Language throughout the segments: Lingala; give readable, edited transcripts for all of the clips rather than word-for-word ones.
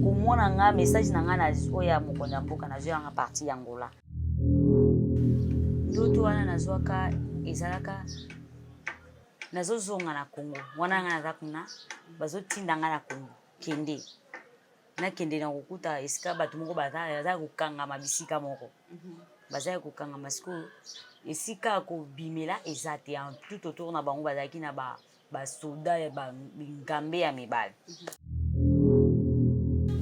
komona nga message na nga na oya mokonzi ya mboka nazwa nga parti ya Angola. Ndoto wana nazwaka ezalaka nazozonga na Congo. Wana nga naza kuna bazotinda nga na Congo kende. Nakende na kokuta esika bato moko baza kokangama bisika moko. Baza kokangama siko esika kobimela eza te tout autour na bango bazalaki na basoda ya bangambe ya mibale.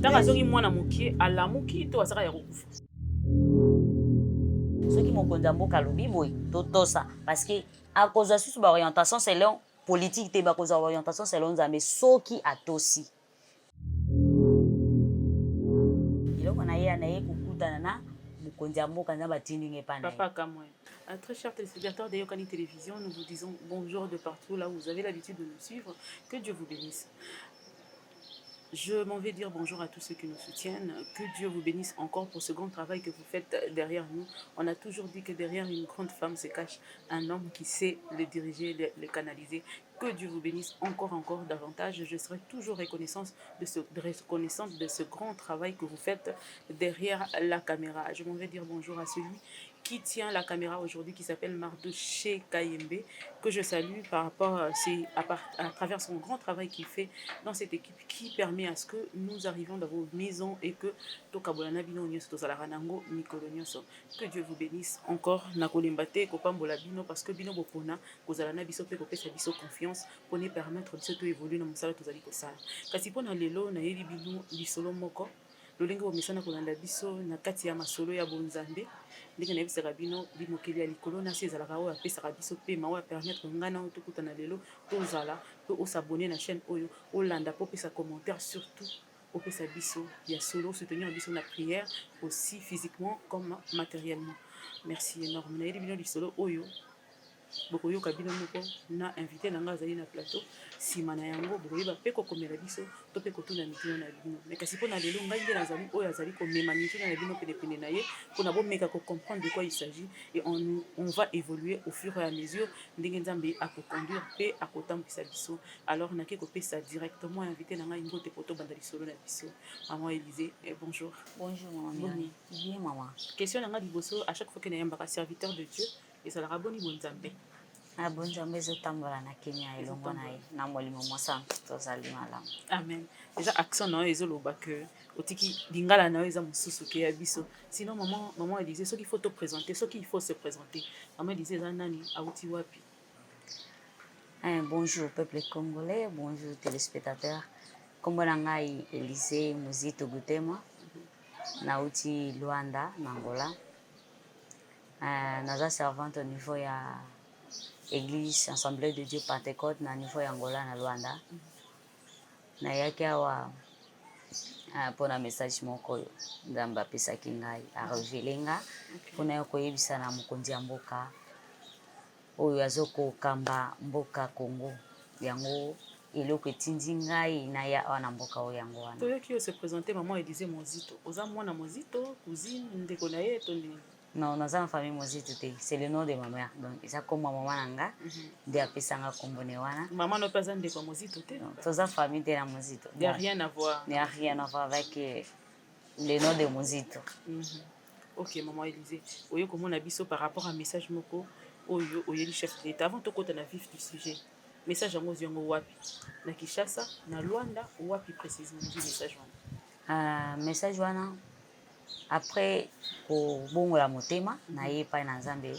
Tanga zongi mwana mokie alamuki to asaka ya kokufa. Soki mokonzi ya mboka alobi boye totosa parce que à cause de susu ba orientation selon politique te ba cause orientation selon Nzambe soki atosi. Iloko na ye kokutana na mokonzi ya mboka nza batindi nge pana. Papa Kamwe. Très chers téléspectateurs de Yokani Télévision, nous vous disons bonjour de partout là où vous avez l'habitude de nous suivre. Que Dieu vous bénisse. Je m'en vais dire bonjour à tous ceux qui nous soutiennent. Que Dieu vous bénisse encore pour ce grand travail que vous faites derrière nous. On a toujours dit que derrière une grande femme se cache un homme qui sait le diriger, le canaliser. Que Dieu vous bénisse encore davantage. Je serai toujours reconnaissante de ce grand travail que vous faites derrière la caméra. Je m'en vais dire bonjour à celui qui tient la caméra aujourd'hui, qui s'appelle Mardoché Kayembe, que je salue par rapport à travers son grand travail qu'il fait dans cette équipe qui permet à ce que nous arrivions dans vos maisons et que que Dieu vous bénisse encore Nakolembate Kopambola Bino parce que Bino Bopona Kozalana Biso pe kopesa biso confiance pour nous permettre de se évoluer dans mosala tozali kosala kasi pona lelo na yeli bino lisolo moko lolenga bomesana kolanda biso na kati ya masolo ya bonzambe ndenge na yebisaka bino limokeli ya likolo na si ezalaka oyo apesaka biso pema oyo permettre ngana oyo tokutana lelo tozala pe osabone na chaîne oyo olanda po pesa commentaire surtout opesa biso ya solo soutenir biso na prière aussi physiquement comme matériellement. Merci énorme na yeli bino lisolo oyo bokoyoka bino moko na invité na nga azali na plateau sima na yango bokoyeba pe kokomela biso to pe kotuna mituna na bino mais kasi mpona lelo ngai nde nazali oyo azali komema mituna na bino penepene na ye mpona bomeka comprendre de quoi il s'agit et on va évoluer au fur et à mesure ndenge nzambe akoconduire pe akotambwisa biso alors nake kopesa directement invité na ngai ngote poto banda lisolo na biso maman Élisée bonjour. Bonjour maman. Bien maman. Question na nga liboso à chaque fois que nayambaka serviteur de Dieu ezalaka boni bonzambe. Bonzambe ezotambola na Kenya elongo na ye na molimo mwasa tozali malamu. Amen. Déjà accent na ezoloba que otiki lingala na eza mosusu ke ya biso. Sinon maman elle disait ce qu'il faut te présenter, ce qu'il faut se présenter. Maman disait za nani auti wapi. Bonjour peuple congolais, bonjour téléspectateurs. Kombo na ngai Élisée Muzito Gutema. Nauti Luanda na Angola. Naza servante au niveau ya Église Assemblée de Dieu Pentecôte na niveau ya Angola na Luanda. Na yaki awa pona message moko Nzambe apesaki ngai arevelenga pona yo koyebisa na mokonzi ya mboka oyo azokokamba mboka Congo yango eloko etindi ngai na ya wana mboka oyo yango wana. Toyoki se présenter maman Élisée Mozito. Oza mwana Mozito, cousine ndeko na ye to nini? Non, nous avons famille Mozito, c'est le nom de ma mère. Donc, ça comme maman nanga, de apesanga kombone wana. Maman n'a pas un de Mozito te. Tous la famille de la Mozito. Il n'y a rien à voir. Il n'y a rien à voir avec le nom de Mozito. Ok, maman Élisée. Oyo comment on a biso par rapport à message moko oyo oyeli chef d'État avant to kota na vif du sujet. Message en yango wapi? Na Kinshasa, na Luanda, wapi précisément du message wana? Message wana après kobongola motema na ye pa na Nzambe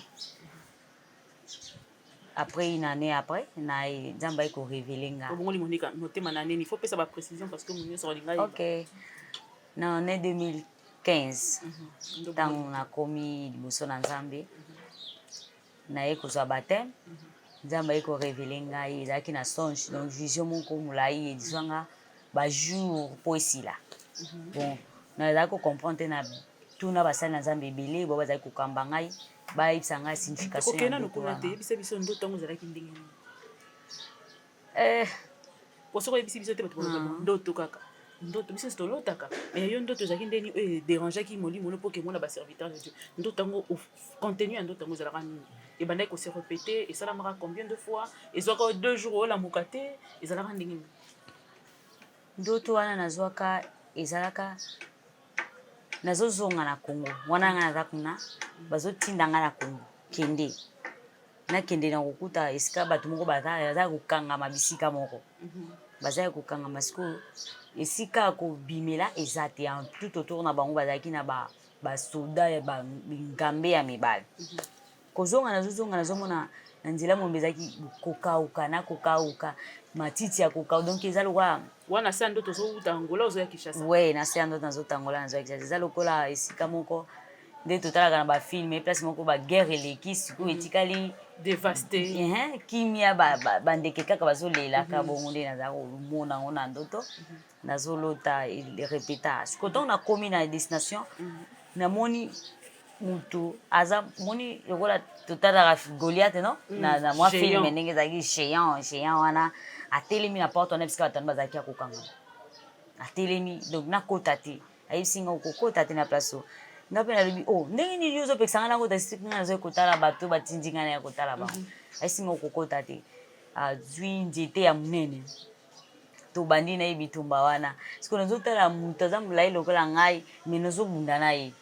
après une année après na Nzambe ko révéler nga kobongoli monika motema na nini il faut pesa ba précision parce que mon sur linga. OK na année 2015 tant na komi liboso na Nzambe na ye kozwa baptême Nzambe ko révéler nga ezaki na songe donc vision moko mulai ediswanga ba jour po esila bon na ko comprendre na tuna basali na Nzambe ebele bo bazali kokamba ngai bayebisa ngai signification ya ndoto wana. Okay, na nokuna te biso ndoto tango ezalaki ndenge nini? Posoko yebisi biso te bato ndoto kaka. Ndoto biso tolotaka mais yo ndoto ezalaki ndeni oyo dérangeaki molimo no poke mona ba serviteur de Dieu. Ndoto tango contenu ya ndoto tango ezalaka nini? Ebandaki ko se répéter esalamaka combien de fois? Ezwaka 2 jours ola mukate ezalaka ndenge nini? Ndoto wana nazwaka ezalaka nazozonga na Congo wana nga naza kuna bazotinda nga na Congo kende nakende na kokuta esika bato moko baza kokangama bisika moko baza kokangama sikoyo esika ya kobimela eza te en tout autour na bango bazalaki na basoda ya bangambe ya mibale kozonga nazomona na nzela mombe ezalaki kokauka na kokauka matiti ya kokauka donc eza lokola wana se ando tozowuta Angola ozoya Kinshasa we na se ando nazotangola nazoya Kinshasa eza lokola esika moko nde totalaka na bafilme place moko baguerre eleki sikoyo etikali dévasté kimia bandeke kaka bazolelaka bongo nde naza komona ngo na ndoto nazolota repeta sikoyo ntango nakomi na destination namoni mutu aza moni lokola totalaka Goliath no na mwa filme ndenge ezalaki géant wana atelemi na porte wana bisika batano bazalaki ya kokangama atelemi donc nakota te ayebisi nga kokota te na place o nga mpe nalobi ndenge nini ozopekisa nga nakota sika nga nazoya kotala bato batindi nga na ya kotala bango ayebisi nga kokota te azwi nzete ya monene tobandi na ye bitumba wana sikoyo nazotala moto aza molai lokola ngai me nazobunda na ye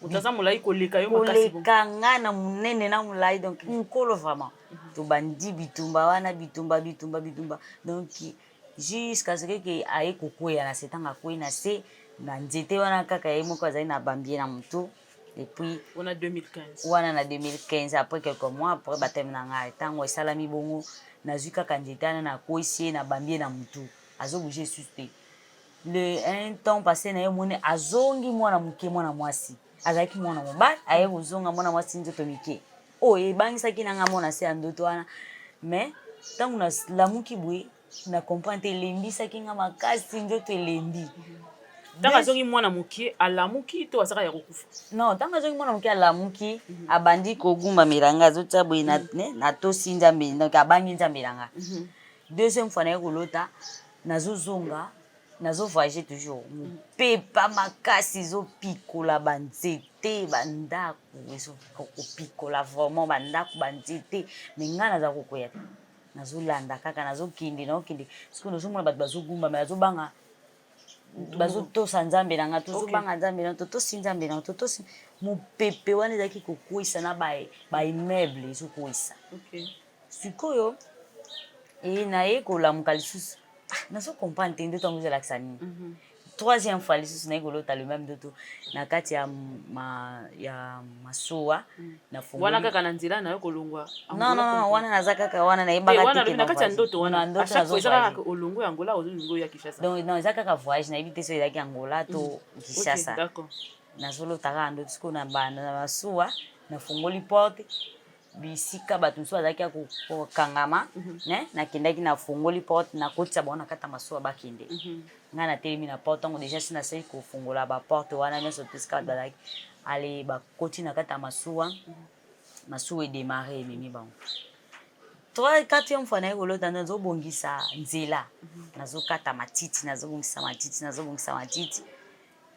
utaza molai koleka yo makasi koleka nga na monene na molai donc nkolo vraiment tobandi bitumba wana bitumba donc jusqu'à ce que aye kokwea na se ntango akwei na se na nzete wana kaka ye moko azali na bambie na motu depuis wana na 2015 après quelques mois après bateme na ngai ntango esalami bongo nazwi kaka nzete wana nakwesi ye na bambie na motu azobouge susu te le un temps passé na ye moni azongi mwana moke mwana mwasi azalaki mwana mobali aye kozonga mwana mwasi nzoto mike oyo ebangisaki nanga mona se ya ndoto wana mais ntango nalamuki boye na comprendre te elembisaki nga makasi nzoto elembi ntango azongi mwana moke alamuki to azaka ya kokufa non ntango azongi mwana moke alamuki abandi kogumamela nga azotia boye natosi nzambe donc abangi nzambe na nga deuxième fois naye kolota nazozonga nazovoyage toujours mopepa makasi ezopikola banzete bandako ezokopikola vraiment bandako banzete me ngai naza kokwea te nazolanda kaka nazokende sikoyo nazomona bato bazogumbamela azobanga bazotosa nzambe na nga tozobanga nzambe na totosi nzambe na totosi mopepe wana ezalaki kokwisa na baimmeuble ezokwisa sikoyo naye kolamuka lisusu nazokomprendre te ndoto yango ezalakisa nini troisième fois lisusu naye kolota le même ndoto na kati ya masuwa wana kaka na nzela nayo kolongwa non wana naza kaka wana nayebaka te na kati ya ndoto wana ezalaka olongwa Angola ozolongo ya Kinshasa donc non eza kaka voyage nayebi te so ezalaki Angola to Kinshasa nazolota kaka ndoto sikoyo na masuwa nafungoli porte bisika bato mosusu bazalaki ya kokangama nakendaki nafungoli porte nakotisa bango na kati ya masuwa bakende ngai natelemi na porte ntango deja si nasali kofungola baporte wana nyonso to sika bato bazalaki ale bakoti na kati ya masuwa edemare ememi bango quatrième fois naye kolota nazobongisa nzela nazokata matiti nazobongisa matiti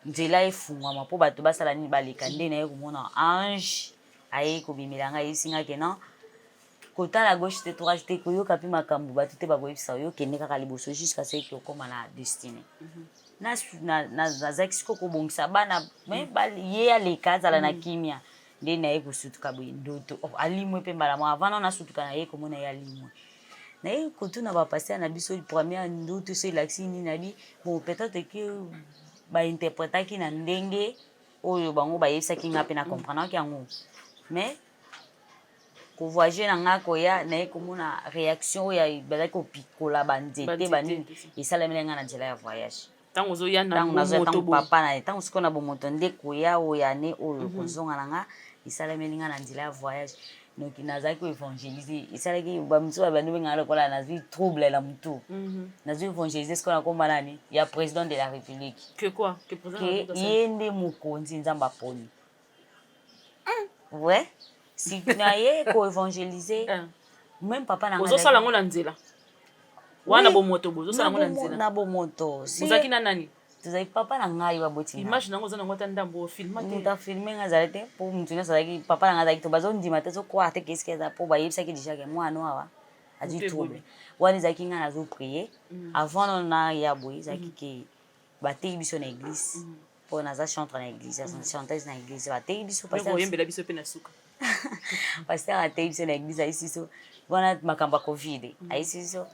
nzela efungwama mpo bato basala nini baleka nde naye komona ange aye kobimela ngai ayebisi nga ke non kotala gauche te droite te koyoka mpe makambo bato te bakoyebisa yo kende kaka liboso jusqu'à ce que okóma na destine nazalaki siko kobongisa bana ye aleka azala na kimia nde naye kosutuka boye ndoto alimwe mpe mbala mwa avant nao nasutuka naye komona ye alimwe naye kotuna bapaster na biso première ndoto so elakisi nini nabi bon peut-être ke bainterprétaki na ndenge oyo bango bayebisaki nga mpe na comprendraki yango mais kovoyage na nga koya naye komona réaction oyo bazalaki kopikola banzete banini esalamela nga na nzela ya voyage ntango ozoya na papa na ye ntango sikoyo na bomoto nde koya oyo ane oyo kozonga na nga esalameli nga na nzela ya voyage donc nazalaki koévangéliser esalaki bamosusu babandi benga lokola nazwi trouble na motu nazwi évangéliser sikoyo nakomba nani ya président de la république ke ye nde mokonzi nzambe aponi ouais si na ye koévangéliser même papa na ozosala ngo na nzela wana bomoto bozosala ngo na nzela na bomoto ozalaki na nani tozali papa na ngai baboti image nango oza nango ata ndambo ofilma te moto afilme nga azali te mpo motu nyonso azalaki papa na ngai azalaki to bazondima te zokwara te kesike eza mpo bayebisaki déjà ke mwana awa azwi trouble wana ezalaki ngai nazoprie avant nano na ya boye ezalaki ke bateki biso na église mpo naza chantre na église chanteuse na église bateki biso oyembela biso mpe na suka paster ateki biso na église ayisi biso wana makambo ya covid ayisi biso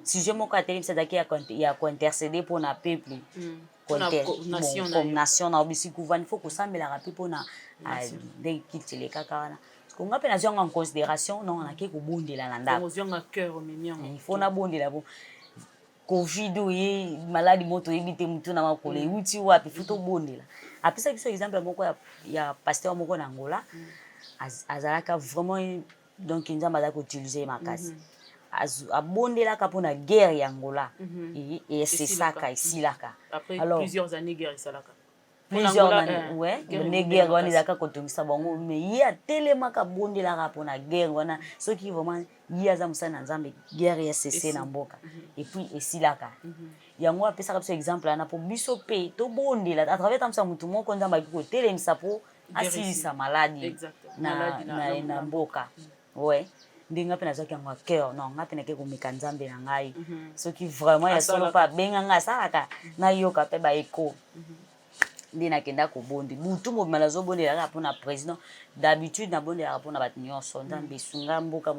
sujet moko atelemisa azalaki ya kointercede mpona peuple nation na obisiki uvani fo kosambelaka mpe mpona ndenge kiti elekaka wana nga mpe nazwanga en considération non nake kobondela na ndako ifo nabondela po covid oye maladi moto oyebi te mutu na makolo euti wapi fo tobondela apesaki biso exemple moko ya pasteur moko na Angola azalaka vraiment donc nzambe azalaki koutilize makasi abondelaka mpona guerre ya Angola esesaka esilaka plusieurs années guerre esalaka guerre wana ezalaka kotongisa bango mais ye atelemaka abondelaka mpona guerre wana soki vraiment ye aza mosali na nzambe guerre ya sese na mboka epuis esilaka yango apesaka biso exemple wana mpo biso mpe tobondela à travers tamisa motu moko nzambe aki kotelemisa mpo asilisa maladi na mboka ndenge mpe nazwaki yango cœur non nga mpe nake komeka nzambe na ngai soki vraiment ya solo mpe abenga ngai asalaka nayoka mpe baeko nde nakenda kobondi butu mobima nazobondelaka mpona président d'habitude nabondelaka mpona bato nyonso nzambe esunga mboka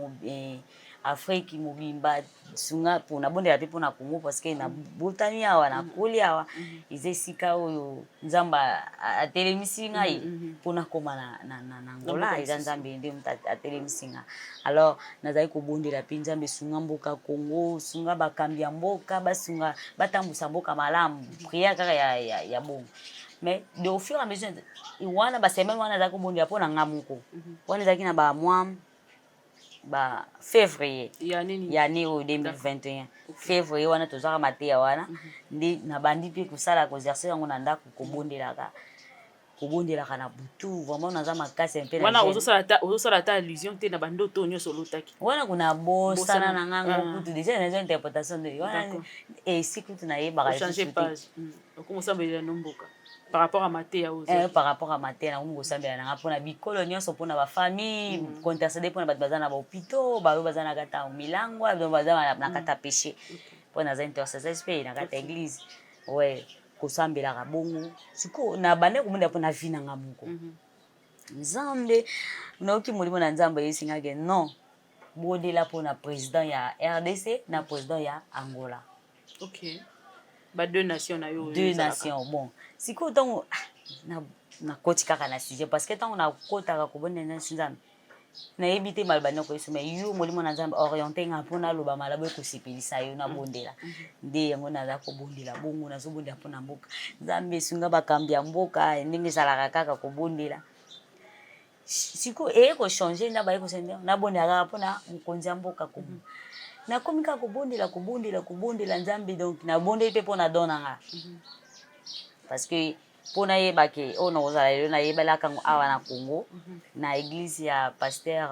afrique mobimba sunga mpo nabondela mpe mpona congo parceke nabotani awa nakoli awa eza esika oyo nzambe atelemisi ngai mpona koma na Angola eza nzambe nde moto atelemisi ngai alors nazali kobondela mpe nzambe esunga mboka congo sunga bakambi ya mboka basunga batambusa mboka malamu priere kaka ya bongo mais de au fur et à mesure wana basemaine wana azalaki kobondela mpona nga moko wana ezalaki na bamoi février ya année oyo 2021 février wana tozwaka mateya wana nde nabandi mpe kosala koexerce yango na ndako kobondelaka na butu vraiment naza makasi mpe wana ozosala ata allusion te na bandoto oyo nyonso olotaki wana kuna bosana na ngango kutu déjà naza interprétation de wana esi kutu nayebaka okomosambelila no mboka par rapport à mateya par rapport à mateya nakomi kosambela nanga mpona bikolo nyonso mpona bafamille kointercede mpona bato baza na bahopitau baoyo baza na kata milangwa baza na kata péché mpo naza intercesseur mpe na kata église kosambelaka bongo sikoyo na bande komondela mpona vi nanga moko nzambe naoki molimo na nzambe esingaki non bondela mpona président ya RDC na président ya Angola deux nations na yo deux nations bon sikoyo ntango nakoti kaka na sujet parce que ntango nakotaka kobondela nzambe nayebi te maloba nyoko yesu mais yo molimo na nzambe orienté nga mpona aloba malabu ekosepelisa yo nabondela nde yango naza kobondela bongo nazobondela mpona mboka nzambe esunga bakambi ya mboka ndenge ezalaka kaka kobondela sikoyo eyekochange nda bayekosende nabondela kaka mpona mokonzi ya mboka komo nakomi kaka kobondela nzambe donc nabondeli mpe mpona donanga parce que mpona yebake oyo nakozala lelo nayebelaka yango awa na Congo na église ya pasteur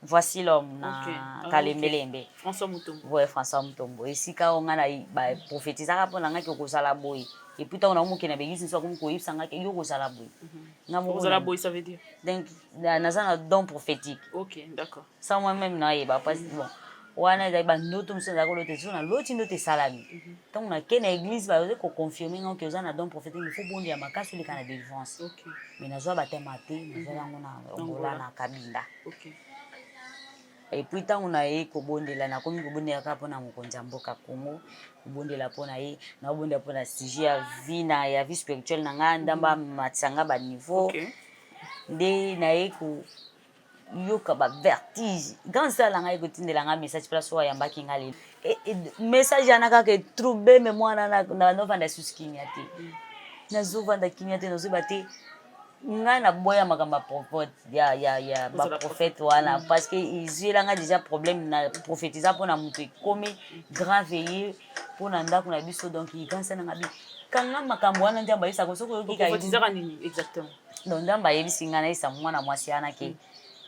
voici l'homme na Kalembelembe François Mutombo esika oyo ngai baprofetisaka mpona ngaki okozala boye epuis ntango nakomokende na baeglise nso akomi koyebisa ngaki yo okozala boye donc naza na don prophétique sans moi-même nayeba parce bon wana ezali bandoto mosusu ezalaki olota so naloti ndoto esalami ntango nake na église baoze koconfirme nga oke oza na don prophétique il faut bondela makasi oleka na délivrance mais nazwa batema te nazwa yango na Angola na Kabinda epuis ntango naye kobondela nakomi kobondela kaka mpona mokonzi ya mboka Congo kobondela mpona ye nakobondela mpona sujet ya vie spirituelle na nga ndamba matisa nga baniveau nde naye yoka bavertige grand sœur na ngai ekotindela nga message place oyo ayambaki nga lelo message yana kaka etroube me mwana novanda susu kimia te nazovanda kimia te nazoyeba te ngai naboya makambo ya baprophète wana parce que ezwelanga déjà problème na prophétisa mpona moto ekomi grave ye mpona ndako na biso donc grand sœur nanga kanga makambo wana nzambe ayebisaka soki oyokika donc nzambe ayebisi ngai nayebisa mwana mwasi wana ke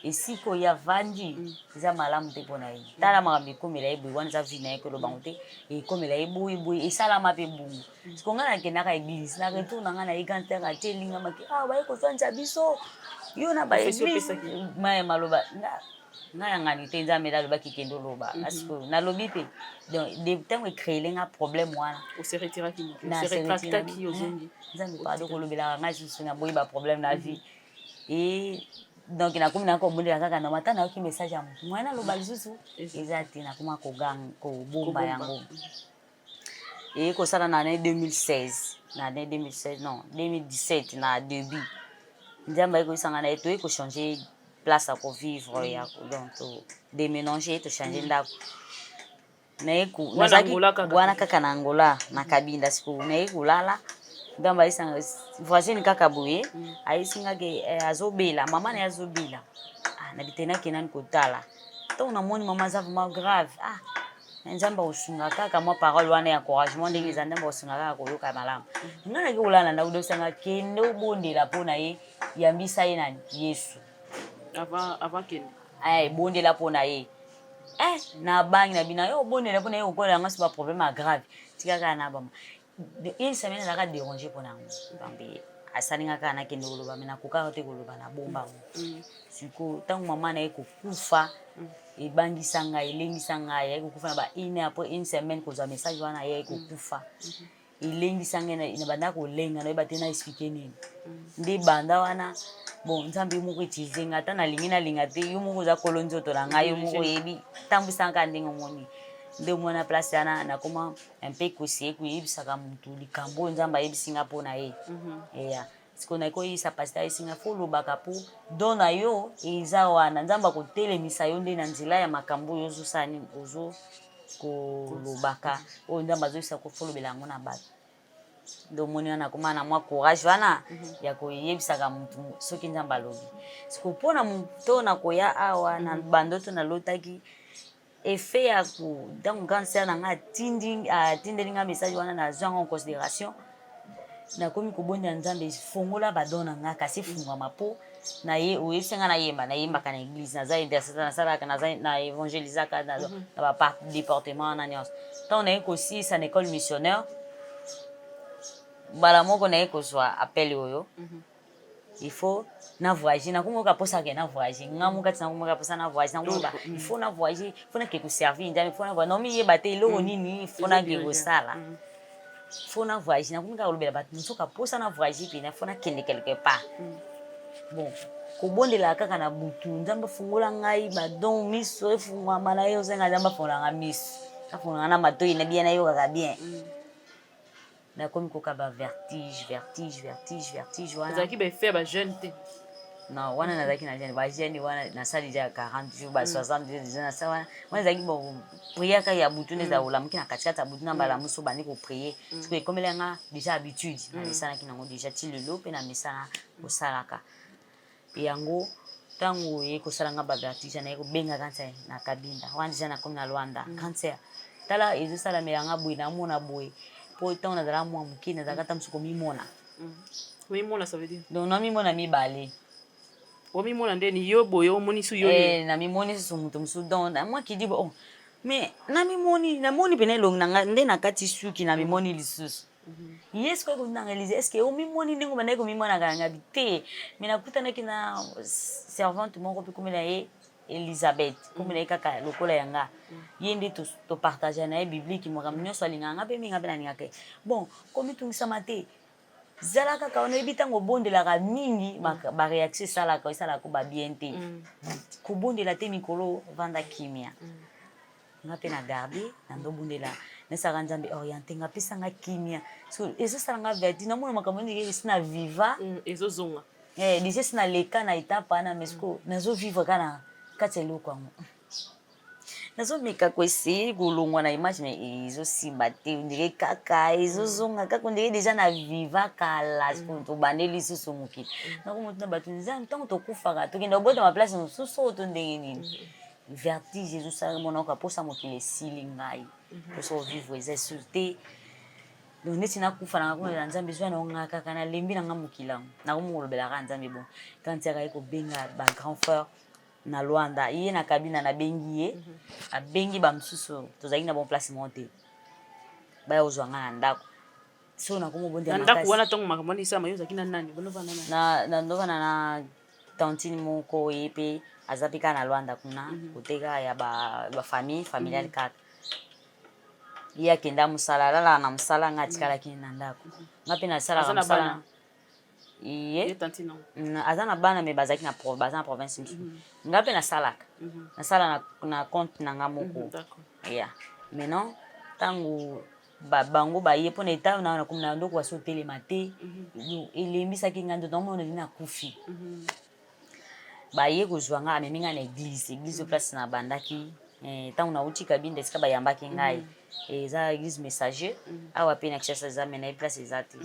esika oyo avandi eza malamu te mpona ye tala makambo ekomela ye boye wana eza vi na ye kolobango te ekomela ye boye esalama mpe bongo siko ngai nakendaka église na retour na ngai na ye gantere atelingamaki baye kozwanisa biso yo na baeglise maloba nga ngani te nzambe naloba kikendo loba parce que nalobi pe donc de temps créer nga problème wana on se retira qui na se rétracta qui ozongi nzambe pardon kolobela nga susu na boyi ba problème na vie et donc nakomi na ko bondela kaka na matana yoki message ya motu mwana loba lisusu eza te nakoma kobomba yango et kosala na année 2016 na année 2016 non 2017 na début nzambe akoyisanga na ye toye kochanger place à vivre ya donc déménager to changer ndako naye wana kaka na Angola na Kabinda siku naye kulala nzambe ayisanga voisine kaka boye ayisinga ke azobela mama na azobela na bitena kenani kotala to namoni mama za vraiment grave nzambe osunga kaka mwa parole wana ya encouragement ndenge eza nzambe osunga kaka koyoka malamu nga naki kolala na udosanga kende obondela mpo na ye yambisa ye nani Yesu avant kende ebondela mpo na ye na bangi na bina yo obondela mpo na ye okola yango si ba problème grave tikaka na bama une semaine ezalaka déranger mpo na yango bambe asalinga kaka nakende koloba me nakokaka te koloba na bomba siko ntango mama na ye kokufa ebangisa ngai elengisa ngai ye kokufa na ba une après une semaine kozwa message wana ye kokufa elengisa ngai na banda kolenga na yeba te na expliquer nini nde banda wana bon nzambe moko utilize nga ata nalingi nalinga te yo moko oza kolo nzoto na ngai yo moko oyebi tambwisaka ndenge omoni nde omona place wana nakoma un peu kosie koyebisaka motu likambo oyo nzambe ayebisinga mpo na ye eya siko naye koyebisa pasteur ayebisinga fo olobaka mpo don na yo eza wana nzambe akotelemisa yo nde na nzela ya makambo oyo ozosala nini ozo kolobaka oyo nzambe azoyebisa fo olobela yango na bato domoni wana koma na mwa courage wana ya koyebisaka mutu soki nzambe alobi siko mpona moto na koya awa na bandoto nalotaki effet ya ntango cancer na nga atindeli nga message wana nazwa yango en considération nakomi kobondela nzambe fongola badon na nga kasi efungwama mpo na ye oyebisi nga nayembaka na église naza intercesseur nasalaka na évangélisaka na badepartement wana nyonso ntango naye kosilisa na école missionnaire mbala moko naye kozwa appel oyo il faut na voyager nakomoka posaka na voyager ngamu kati nakomoka posa na voyager nakomoka il faut na voyager faut na ke ko servir nzambe faut na voyager nomi yeba te eloko nini faut na ke kosala faut na voyager nakomoka kolobela bato mosoka posa na voyager pe na faut na kende quelque part bon kobondela kaka na butu nzambe fungola ngai badon miso efungwama na ye ozenga nzambe afungola nga miso afungola na matoi na bien nayokaka bien nakomi koka ba vertige wana ezalaki baeffet ba jeune te non wana nazalaki na jeune ba jeune wana nasali ja 40 jours ba 60 jours déjà nasala wana ezalaki bon prière ya butu neza olamuki na katikati ya butu na mbala moso bandi ko prier parce que comme nga déjà habitude na misalaki nango déjà ti lelo pe na misala kosalaka yango ntango ye kosalanga ba vertige na ye kobenga cancer na Kabinda wana déjà nakomi na Luanda cancer tala ezosalamela boye namona boye po ntango nazala mwa moke nazalaka ata mosu komimona ça veut dire donc namimona mibale omimona ndeni yo boye omoni su yo namimoni susu moto mosusu donc moi qui dit bon mais namoni pene elongi na nga nde na kati suki namimoni lisusu ye sikoyo kotunanga Elise est ce que omimoni ndenge bandaki komimonaka na ngabi te mais nakutanaki na servante moko mpe komela ye Elisabeth comme na ye kaka lokola yanga ye nde topartage na ye biblique makambo nyonso alingaka nga mpe minga mpe nalingaka ye bon komitungisama te zala kaka wana oyebi ntango obondelaka mingi baréaction esalaka babien te kobondela te mikolo vanda kimia nga mpe na garde na ndobondela nasalaka nzambe oriente nga apesanga kimia ezosalanga verti namona makambo ndenge esi na viva ezozonga déjà esi naleka na etape wana mais siko nazovivre kana kati ya eloko yango nazomeka koeseye kolongwa na image mais ezosimba te ondire kaka ezozonga kaka ondire déjà na viva kala tobande lisusu mokili nakomotu na bato nzambe ntango tokufaka tokende obotama place mosusu oyo to ndenge nini vertige ezosala monaka mposa mokili esili ngai mposa ovivre eza esu te donc neti nakufa nanga komela nzambe ezwa naonga kaka nalembi nanga mokili yango nakomokolobelaka nzambe bon kantiaka ye kobenga bagrand frère na Luanda ye na Kabinda nabengi ye abengi bamosusu tozalaki na bon place moko te baya kozwanga na ndako so nakomobondela ndako wana ntongo makambo wana esama yo ozalaki na nani na ndovana tantine moko ye mpe aza mpe kaka na Lwanda kuna kote kaka ya bafamille familiale kaka ye akenda mosala alalaka na mosala nga atikalaki na ndako nga mpe nasalaka mosala ye aza na bana me baza na province mosusu nga mpe nasalaka nasala na compte na nga moko ya maintenant ntango bango baye mpona eta nakomi na ndoko basi otelema te elembisaki nga ndoto namona nini nakufi baye kozwa nga amemi nga na église place na bandaki ntango nauti kabinde esika bayambaki ngai eza église messager awa mpe na Kinshasa eza me na ye place eza te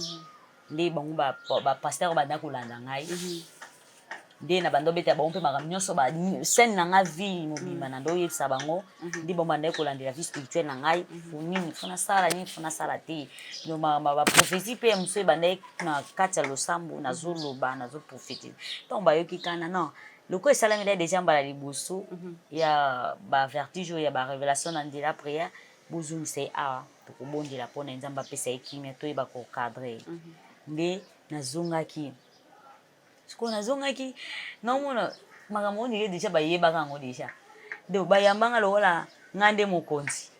nde bango bapaster banda kolanda ngai nde na bando obeta bango mpe makambo nyonso scène na nga vie mobimba na ndo oyebisa bango nde bango bandaki kolandela vie spirituelle na ngai nini fo nasala nini fo nasala te baprophétie mpe mosu ebandaki na kati ya losambo nazoloba nazoprofétise ntango bayoki kana non loko esalami da déjà mbala liboso ya bavertige oyo ya barévélation na nzela prière bozongisa ye awa tokobondela mpona nzambe apesa ye kimia toyeba kokadre nde nazongaki sikoyo nazongaki naomona makambo ondire déjà bayebaka yango déjà donc bayambanga lokola nga nde mokonzi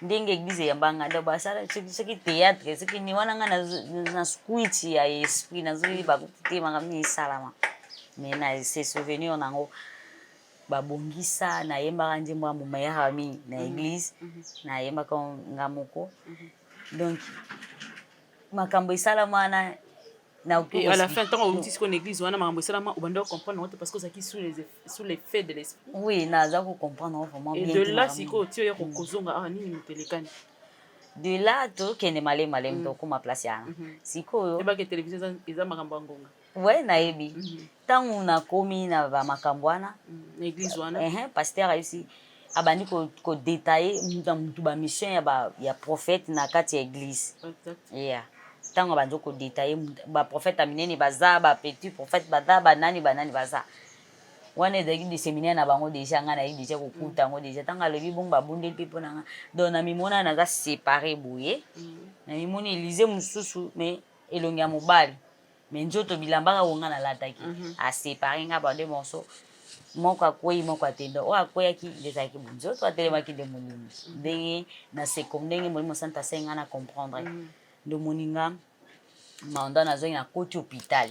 ndenge église eyambanga donc basala soki théâtre soki ni wana nga na squit ya esprit nazoyeba te makambo nini esalama mais na se souvenir nango babongisa nayembaka nzembo ya momeilleur ami na église nayembaka nga moko donc makambo esalama wana et à la fin ntango outi sikoyo na église wana makambo esalama obanda comprendre yango te parce que ozalaki sous l'effet de l'esprit oui naza kocomprendre vraiment bien et de là sikoyo ti oya kokozonga awa nini motelekani de là tokende malemu tokóma place yana sikoyo ebaki télévision eza makambo ya ngonga we nayebi ntango nakomi na bamakambo wana na église wana paster ayusi abandi kodetaye mutu bamission ya prophète na kati ya église ya ntango abandi kodetaye baprophète minene baza bapetit prophète baza banani baza wana ezalaki de séminaire na bango déjà nga nayebi déjà kokuta yango déjà ntango alobi bongo babundeli mpe mpo na nga donc na mimona naza séparé boye na mimoni élise mosusu mais elongi ya mobali mais nzoto bilambaka wonga nalataki aséparé nga bande morceau moko akwei moko atenda oyo akweyaki nde ezalaki bonzoto atelemaki nde molimo ndenge na seko ndenge molimo santa asengi nga na comprendre nde moninga manda nazongi nakoti hôpital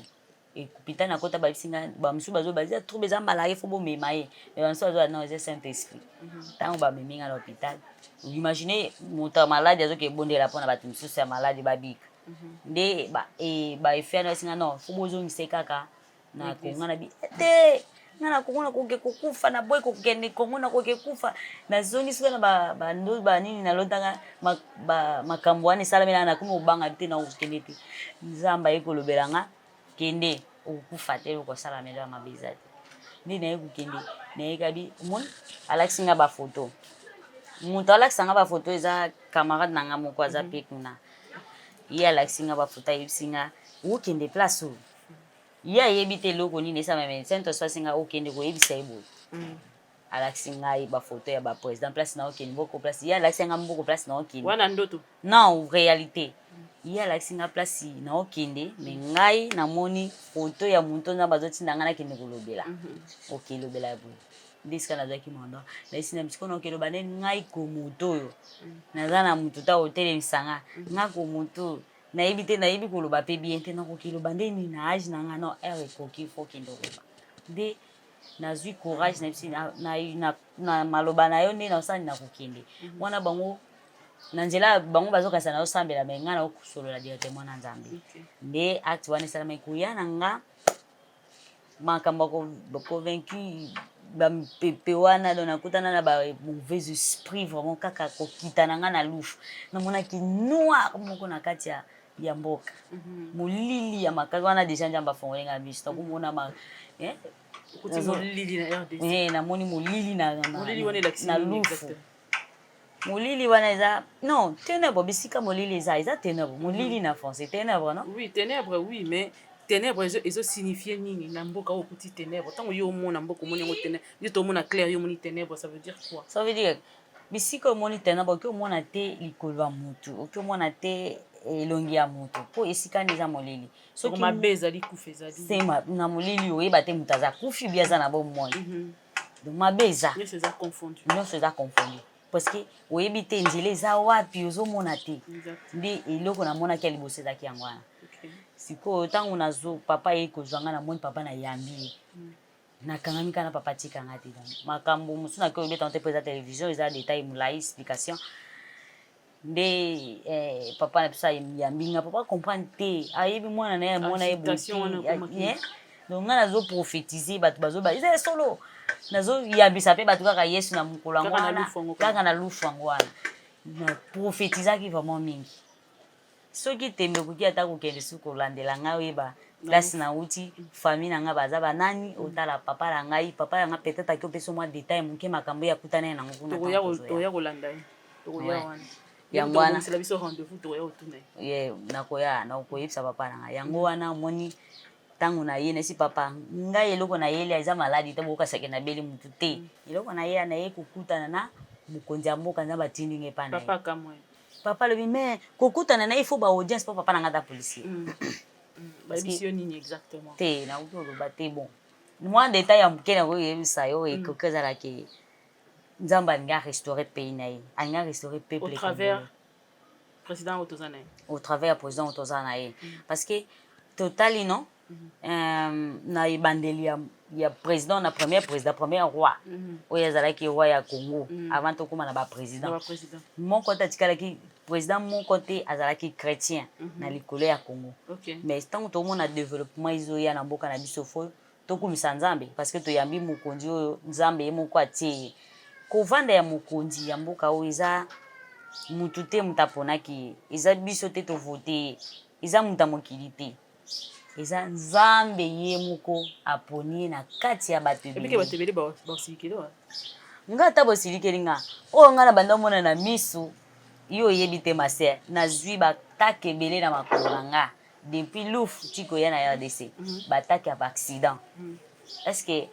hôpital nakota babisi nga bamosusu bazobazia trouble eza malade fo bomema ye mais bamosusu bazoba non eza saint esprit ntango bamemi nga na hôpital imagine moto ya maladi azoki ebondela mpona bato mosusu ya maladi babika nde baefe ano esinga non fo bozongisa ye kaka na kongo na bi te nga na kongo nakoki kokufa na boyi kokende kongo nakoki kufa nazongisi na bando banini nalotanga makambo wana esalamela nakomi obanga te nakokende te nzambe aye kolobela nga kende okufa te okosalamela ya mabe eza te nde naye kokende nayekabi omoni alakisi nga bafoto moto alakisa nga bafoto eza camarade na nga moko aza mpe kuna ye alakisi nga bafoto ayebisi nga okende place oyo ye ayebi te eloko nini esama médecin to asasi nga okende koyebisa ye boye alakisi ngai bafoto ya baprésident place na okende mboko place ye alakisi nga mboko place na okende wana ndoto non réalité ye alakisi nga place na okende me ngai namoni foto ya moto nzambe azotinda ngai nakende kolobela okelobela boye nde esika nazwaki manda naisi na bisiko na okeloba nde ngai komoto oyo naza na motu ta otelemisa nga ngai komoto oyo nayebi te nayebi koloba mpe bien te nakokiloba nde nini na age na nga non ere ekoki fo okende koloba nde nazwi courage na bisi na maloba na yo nde naosali na kokende wana bango na nzela bango bazokanisa na osambela me nga na okosolola directement na nzambe nde acte wana esalama koya na nga makambo convaincu bampepe wana do nakutana na bamauvais esprit vraiment kaka kokita na nga na lushu namonaki noir moko na kati ya mboka molili ya makasi wana deja nzambe afongoli nga miso takomona namoni molili na lufu molili wana eza non ténèbre bisika molili eza ténèbre molili na français ténèbre non oui ténèbre oui mais ténèbre ezosignifie nini na mboka oyo okuti ténèbre ntango yo omona mboka omoni yango ténèbre yo tomona clair yo omoni ténèbre ça veut dire quoi ça veut dire bisika omoni ténèbre oki omona te likolo ya motu oki omona te elongi ya moto po esikani eza molili soki mabe ezali kufa ezali sema na molili oyeba te moto aza kufi bi aza na bomoi donc mabe eza nyonso eza confondu parce que oyebi te nzela eza wapi ozomona te nde eloko namonaki ya liboso ezaki yango wana sikoyo ntango nazo papa ye kozwanga na moni papa na yambi ye nakangami kana papa tikanga te makambo mosusu nake oyebeta te mpo eza télévision eza détail molai explication nde papa na biso yambinga papa comprendre te ayebi mwana na ye mwana ye boye donc nga nazoprophétise bato bazoba eza solo nazoyambisa mpe bato kaka yesu na mokolo yango wana kaka na lufu yango wana naprophétisaki vraiment mingi soki tembe okoki ata kokende soki kolandela ngai oyeba place nauti famille na ngai baza banani otala papa na ngai papa na ngai peut-être aki opesa mwa détail moke makambo ye akutana ye nango kuna kolanda yango wana nakoyebisa papa na ngai yango wana omoni ntango na ye nasi papa ngai eloko na yeli eza maladi te bokasake na beli mutu te eloko na ye na ye kokutana na mokonzi ya mboka nza batindi nge pana papa alobi mais kokutana na ye faut ba audience po papa na ngai ata policier te nakoki oloba te bon mwa détail ya moke nakoyebisa yo ekoki ezalaki nzambe alingi arestaurer pays na ye alingi arestaurer peuple au travers président otoza na ye parce que totali non na ebandeli ya président na premier roi oyo azalaki roi ya Congo avant tokóma na baprésident moko te atikalaki président moko te azalaki chrétien na likolo ya Congo mais ntango tomona développement ezoya na mboka na biso fo tokumisa nzambe parce que toyambi mokonzi oyo nzambe ye moko atie kovanda ya mokonzi ya mboka oyo eza mutu te mutu aponaki eza biso te tovote eza mutu ya mokili te eza nzambe ye moko aponi na kati ya bato ebele nga ata bosilikeli nga oyo nga na banda omona na misu yo oyebi te maser nazwi batake ebele na makolo na nga depuis lufu tikoya na RDC batake ya baaccident est ce que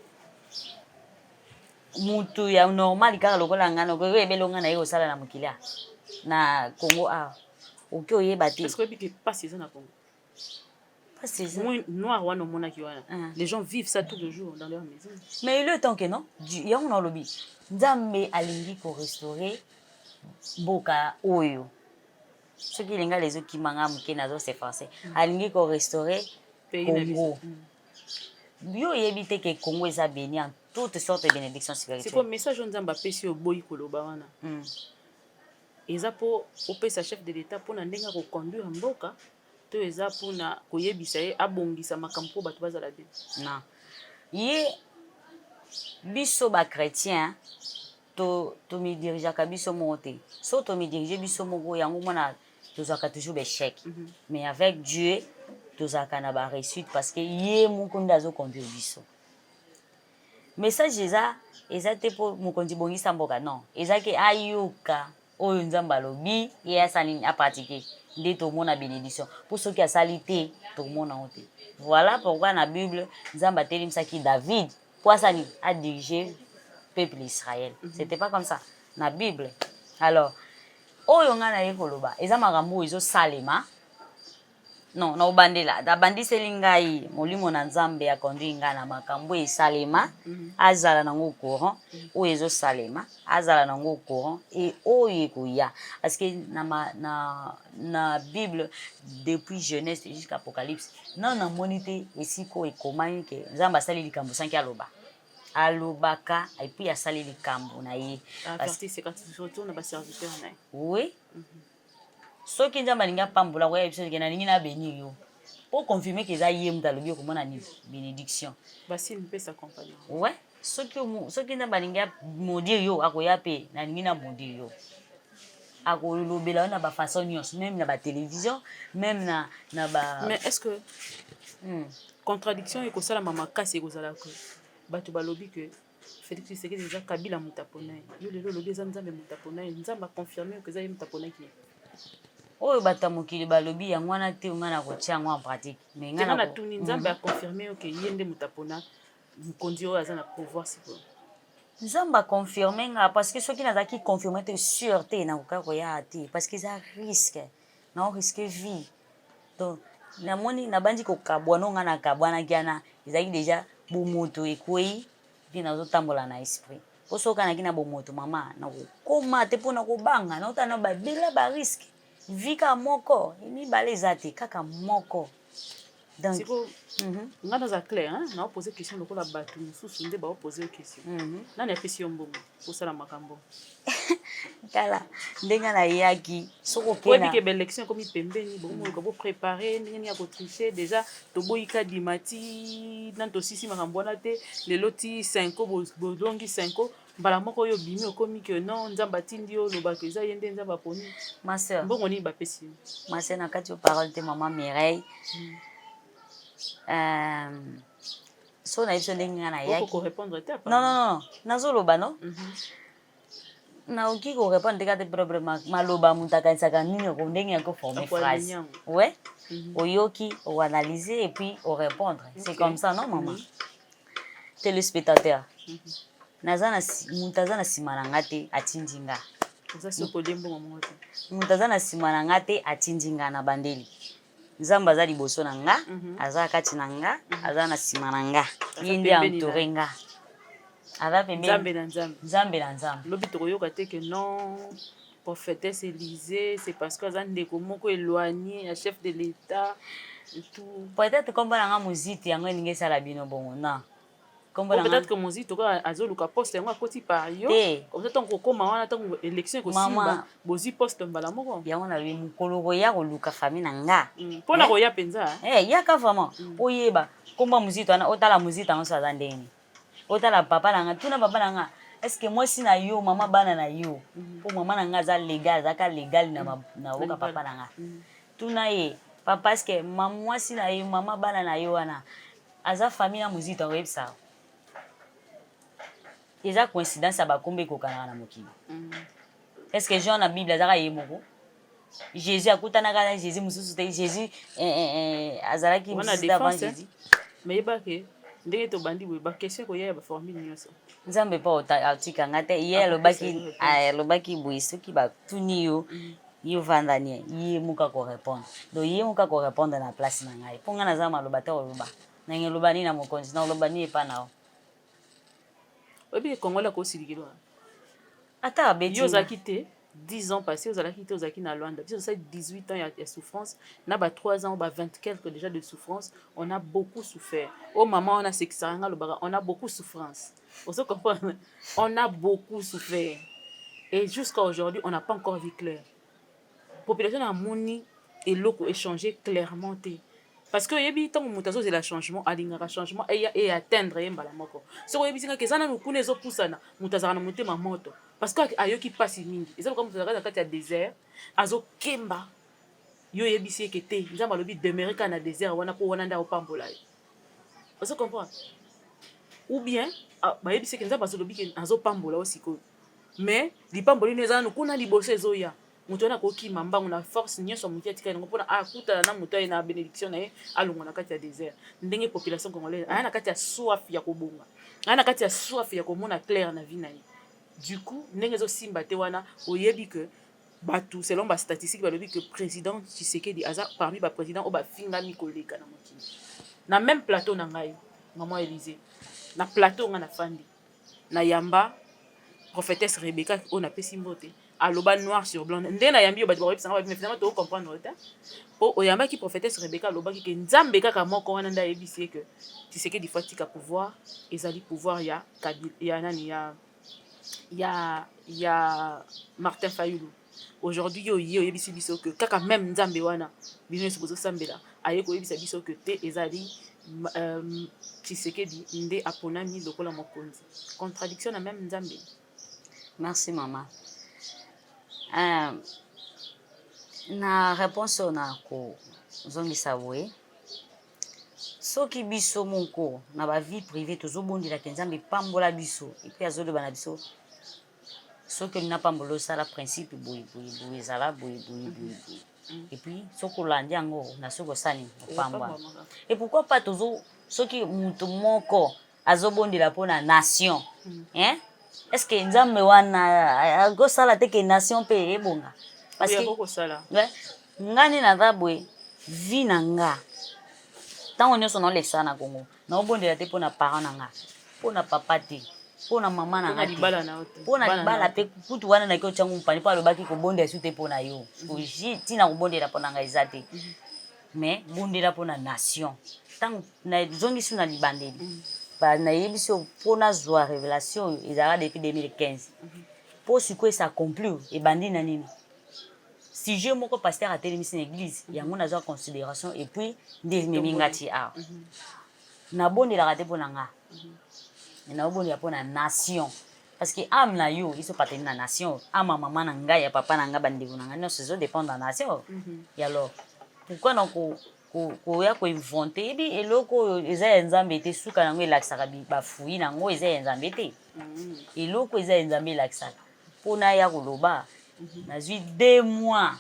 mutu ya normal kaka lokola nga nokoki ebele nga na ye kosala na mokili na Congo oki oyeba te noir wana omonaki wana les gens vivent ça tout le jour dans leur maison mais il est temps que non yango na olobi nzambe alingi korestaurer mboka oyo soki elinga lezokimanga moke nazosefanse alingi korestaurer Congo yo oyebi te ke Congo eza béni en toute sorte de bénédiction spirituelle. C'est quoi message on nzambe apesi oboyi koloba wana eza po opesa chef de l'état mpona ndenge akoconduire mboka to eza mpona koyebisa ye abongisa makambo mpo bato bazala bien non ye biso bachrétien tomidirigeaka biso moko te so tomidirige biso moko yango mwana tozwaka toujours béchec mais avec Dieu tozalaka na baréussite parce que ye moko nde azoconduire biso message eza te mpo mokonzi bongisa mboka non ezaki ayoka oyo nzambe alobi ye asali apratike nde tomona bénédiction mpo soki asali te tomona o te voilà pourquoi na bible nzambe atelemisaki David mpo asali adirige peuple Israël c'était pas comme ça na bible alors oyo nga naye koloba eza makambo oyo ezosalema non na obandela abandiseli ngai molimo na nzambe akonduire ngai na makambo esalema azala nango courant oyo ezosalema azala nango courant e oyo ekoya parce que na bible depuis Genèse jusqu'à Apocalypse non namoni te esika oyo ekomani ke nzambe asali likambo sanki alobaka epuis asali likambo na ye oui soki nzambe alingi apambola koya biso ke nalingi na bénir yo po confirmer ke eza ye moto alobi okomona nini bénédiction ouais soki nzambe alingi amodire yo akoya mpe nalingi na modire yo akolobela yo na bafaçon nyonso même na batélévision même na mais est ce que contradiction ekosalama makasi ekozalaka bato balobi ke Félix Tshisekedi eza Kabila moto apona ye yo lelo olobi eza nzambe moto apona ye nzambe aconfirme ke eza ye moto aponaki ye oyo bato ya mokili balobi yango wana te nga na kotia yango en pratique mais nga na tuni nzambe aconfirme yo ke ye nde moto apona mokonzi oyo aza na pouvoir sikoyo nzambe aconfirme nga parce que soki nazalaki confirme te sûr te nakoka koya te parce que eza risque na risque vie donc namoni nabandi kokabwana nga na kabwanaki wana ezalaki déjà bomoto ekwei mpe nazotambola na esprit po soki okanaki na bomoto mama nakokoma te mpona kobanga naotala na babela bariske vika moko mibale eza te kaka moko donc siko nga naza clair naopose question lokola bato mosusu nde baopose question nani apesi yo mbongo kosala makambo tala ndenge nayaki soki okena baélection ekomi pembeni bokomoyoka boprépare ndenge nini ya kotriche déjà toboyi kadima ti nani tosisi makambo wana te lelo ti 5 bolongi 5 mbala moko oyo bimi okomi ke non nzambe atindi yo olobaka eza ye nde nzambe aponi ma sœur mbongo nini bapesi yo ma sœur na kati yo parole te mama Mireille so na biso ndenge nga nayaki non nazoloba no naoki korépondre te kate propre maloba moto akanisaka nini ndenge ya koforme phrase ouais oyoki oanalyser et puis orépondre c'est comme ça non maman téléspectateur moto aza na nsima na nga te atindi nga moto aza na nsima na nga te atindi nga na bandeli nzambe aza liboso na nga aza kati na nga aza na nsima na nga ye nde entoure nga aza pembeni nzambe na nzambe lobi tokoyoka te ke non prophétesse Élysée c'est parce que aza ndeko moko éloigné ya chef de l'état et tout peut-être kombo na nga moziti yango elingi esala bino bongo na peut-être que moziti toka azoluka poste yango akoti par yo comme ça ntango kokóma wana ntango élection ekosimba bozwi poste mbala moko yango nalobi mokolo koya koluka famille na nga mpona koya mpenza yaka vraiment oyeba kombo moziti wana otala moziti yango so aza ndenge otala papa na nga tuna papa na nga estce mwasi na yo mama bana na yo po mama na nga aza légal azaka légal na boka papa na nga tuna ye papa estce mwasi na yo mama bana na yo wana aza famille na moziti yango oyebisa eza coïncidence ya bakombo ekokanaka na mokili estce jean na bible azaka ye moko jésus akutanaka na jésus mosusu te jésus azalaki mosusu avant jésus meyebake ndenge tobandi boye bakestion koya ya baformule nyonso nzambe mpo atikanga te ye alobaki boye soki batuni yo yo vandani ye moka korépondre donc ye moka korépondre na place na ngai mpo ngai naza maloba te koloba nange loba nini na mokonzi na oloba nini epa na yo oyebi kongola kosilikilwa ata abeti yo ozalaki te 10 ans passés ozalaki te ozalaki na Luanda biso osali 18 ans ya souffrance na ba 3 ans ba 20 quelques déjà de souffrance on a beaucoup souffert oh maman on a sekisanga lobaka on a beaucoup souffrance on se comprend on a beaucoup souffert et jusqu'à aujourd'hui on n'a pas encore vu clair population na moni eloko échanger clairement te parce que yebi ntango moto azozela changement alingaka changement e atteindre ye mbala moko soki oyebisingaka eza nanu kuna ezopusana moto azalaka na motema moto parce que ayoki mpasi mingi eza loka moto azalaka na kati ya désert azokemba yo oyebisi yeke te nzambe alobi demeure kaka na désert wana mpo wana nde akopambola ye ozo comprendre ou bien bayebisi yeke nzambe azolobi ke azopambola o sikoyo mais lipambola ino eza nanu kuna liboso ezoya moto wana akokima mbango na force nyonso moto atika yango mpona akutana na moto aye na bénédiction na ye alongwa na kati ya désert ndenge population congolaise aya na kati ya soif ya kobonga aya na kati ya soif ya komona clair na vie na ye du coup ndenge ezosimba te wana oyebi ke bato selon bastatistique balobi ke président Tshisekedi aza parmi baprésident oyo bafingami koleka na mokili na même plateau na ngai maman Élysée na plateau nga na fandi na yamba prophétesse Rebecca oyo napesi mbote aloba noir sur blanc nde na yambi yo bato bakoyebisanga babi mais finalement tokocomprendre te mpo oyambaki prophétesse Rebecca alobaki ke nzambe kaka moko wana nde ayebisi ye ke Tshisekedi fois tika pouvoir ezali pouvoir ya nani ya Martin Fayulu aujourd'hui yo ye oyebisi biso ke kaka même nzambe wana bino nyonso bozosambela aye koyebisa biso ke te ezali Tshisekedi nde aponami lokola mokonzi contradiction na même nzambe. Merci maman. Na réponse na ko zongisa boye soki biso moko na ba vie privée tozobondela ke nzambe pambola biso epi azoloba na biso soki olina pambola osala principe boye ezala boye et puis soki olandi yango na soki osali opambwa et pourquoi pas soki mutu moko azobondela mpona nation est-ce que nzambe wana akosala te ke nation mpe ebonga parce que ngani naza boye vi na nga ntango nyonso naolekisa na Congo naobondela te mpo na parent na nga mpo na papa te mpo na mama na nga te mpo na libala mpe kutu wana naki otyango mopani mpo alobaki kobondela su te mpo na yo ntina kobondela mpo na nga eza te mais bondela mpo na nation ntango nazongisi na libandeli nayebi so mpo nazwa révélation oyo ezalaka depuis 2015 mpo sikoyo esaaccomplir ebandi na nini sujet moko pasteur atelemisi na église yango nazwa considération et puis nde ememi nga ti awa nabondelaka te mpo na nga naobondela mpo na nation parce que ame na yo iso pateli na nation ame ya mama na ngai ya papa na ngai bandeko na ngai nyonso ezodépendre na nation ya alors pourquoi na koya koinvente ebi eloko oyo eza ya nzambe te suka nango elakisaka bafui nango eza ya nzambe te eloko eza ya nzambe elakisaka mpo naya koloba nazwi 2 mois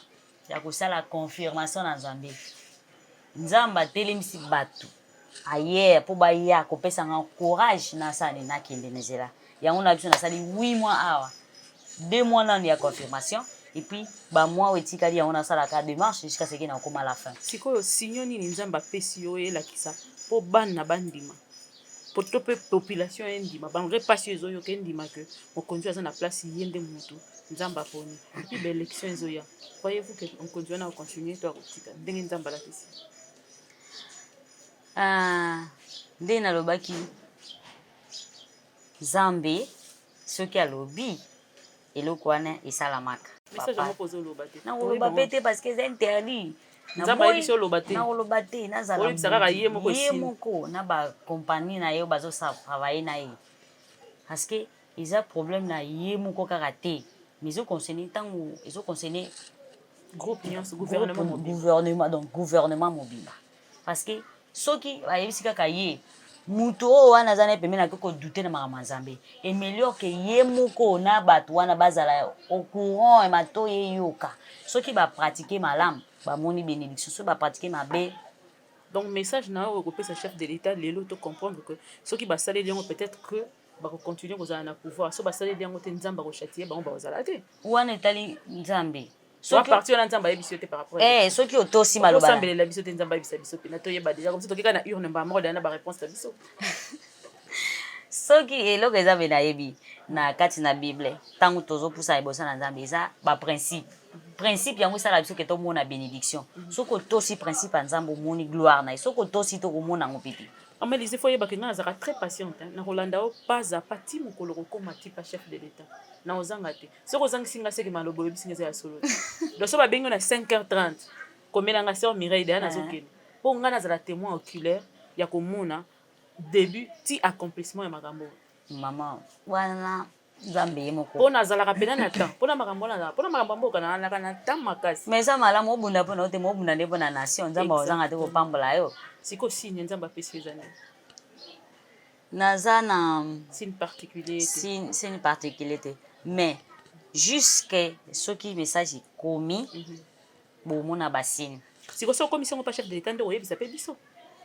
ya kosala confirmation na nzambe nzambe atelemisi bato ayer mpo baya kopesanga courage nasani nakende na nzela yango na biso nasali 8 mois awa 2 mois nano ya confirmation et puis bamois oyo etikali yango nasalaka démarche jusqu'à ce que nakoma la fin sikoyo sinyo nini nzambe apesi yo elakisa mpo bana bandima po to mpe population endima bangre mpasi oyo ezoyoka endima ke mokonzi aza na place ye nde motu nzambe aponi epuis baélection ezoya voyez-vous que mokonzi wana akontinue to akotika ndenge nzambe alakisi nde nalobaki nzambe soki alobi eloko wana esalamaka nakoloba pe te parce que eza interdit nakoloba te nazala ye moko na bacompagnie na ye bazotravaille na ye parce que eza problème na ye moko kaka te mais ezoconcerne ntango ezoconcerne gouvernement mobimba parce que soki bayebisi kaka ye mutu oyo wana aza na pembeni akoki kodute na makambo ya nzambe emeliore ke ye moko na bato wana bazala au courant mato yeyoka soki bapratike malamu bamoni bénédiction soki bapratike mabe donc message na oyo okopesa chef de l'état lelo to comprendre que soki basaleli yango peut-être que bakocontinue kozala na pouvoir so basaleli yango te nzambe akochatie bango bakozala te wana etali nzambe parti wana nzambe ayebi te par rapport soki otosi maloba osambelela biso te nzambe ayebisa biso mpe na toyeba déjà comme ça tokeka na urne mbamoko dana baréponse na biso soki eloko eza mpe nayebi na kati na bible ntango tozopusa liboso na nzambe eza baprincipe yango esala biso ke tomona bénédiction soki otosi principe ya nzambe omoni gloire na ye soki otosi tokomona yango mpe te amalise fo oyebaka nga nazalaka très patiente na kolanda o pas à pas ti mokolo kokóma tipa chef de l'état na ozanga te soki ozangisi nga seke maloba oyebisi nga eza ya solo te donc so babengi na 5h30 komelanga sœur Mireille deya nazokende mpo nga nazala témoin oculaire ya komona début ti accomplissement ya makambo mama wana nzambe ye moko mpo nazalaka pena na temps mpona makambo nazala mpona makambo mboka nazalaka na temps makasi mais eza malamu obunda mpona yo te ma obunda nde mpona nation nzambe ozanga te kopambola yo siko signe nzambe apesi eza nini naza na signe particulier te mais jusque soki message ekomi bomona basigne siko soki okomisi yango mpa chef de l'état nde koyebisa mpe biso